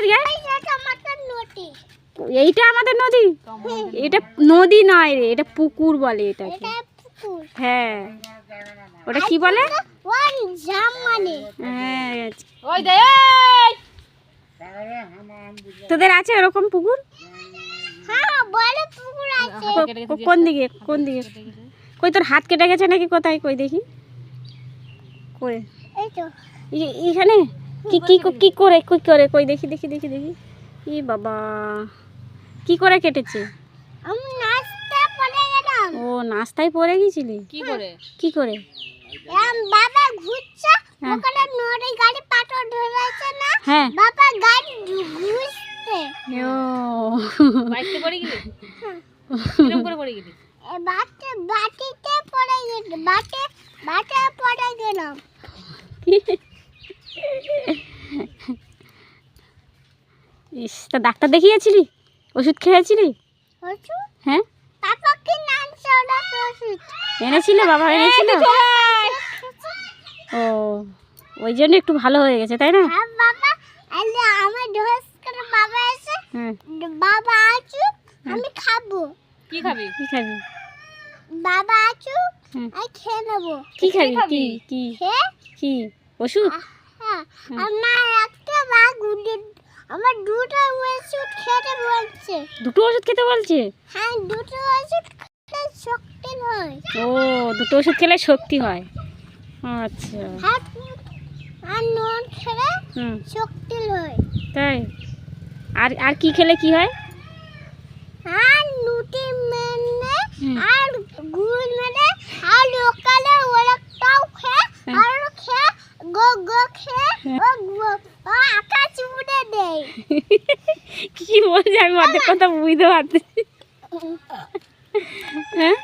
এদিকে আয়। এইটা আমাদের নদী? এটা নদী নয় রে, এটা পুকুর বলে এটাকে। হ্যাঁ, ওটা কি বলে? হ্যাঁ, তোদের আছে ওরকম পুকুর? কোন দিকে কোন দিকে? কই তোর হাত কেটে গেছে নাকি? কোথায় কই দেখি, কই এখানে? কি কি কি করে কই দেখি দেখি দেখি দেখি। ই বাবা, কি করে কেটেছে? ও নাস্তায় পড়ে গেছিলি? কি করে কি করে? বাবা ঘুরছে, ওখানে নড়ে গাড়ি পাথর ধরেছে না। হ্যাঁ বাবা গাড়ি ঘুরছে। ও বাইতে পড়ে গেলি? কিরকম করে পড়ে গেলি? বাটিতে পড়ে গেছে, বাটে পড়ে গেলাম। ইস, তা ডাক্তার দেখিয়েছিলি? ওষুধ খেয়েছিলি? ওষুধ? হ্যাঁ, পাপা কি নাম ছোড়া ওষুধ এনেছিল? বাবা এনেছিল? ও, ওই জন্য একটু ভালো হয়ে গেছে তাই না? আর বাবা আলে আমার ঢোস করে বাবা এসে হ্যাঁ, বাবা আচুক আমি খাবো। কি খাবি? কি খাবি? বাবা আচুক হুম। আমি খেয়ে নেবো। কি খাবি? কি কি খেয়ে কি ওষুধ? হ্যাঁ, আমার একটা আমার দুটো ওষুধ খেতে বলছে। দুটো ওষুধ খেতে বলছে? হ্যাঁ, দুটো ওষুধ খেলে শক্তি হয়। ও, দুটো ওষুধ খেলে শক্তি হয়। আচ্ছা, হ্যাঁ, আর নুন খেলে হুম, শক্তি হয়। তাই? আর আর কি খেলে কি হয়? আর লুটি মেনে হুম। আর গুড় মেনে আর লোকালে ওরকটাও খেয়ে আর খেয়ে গো খেয়ে ও আকাশ উড়ে দেয়। কি বলছে আমি অর্ধেক কথা বুঝতে পারছি। হ্যাঁ,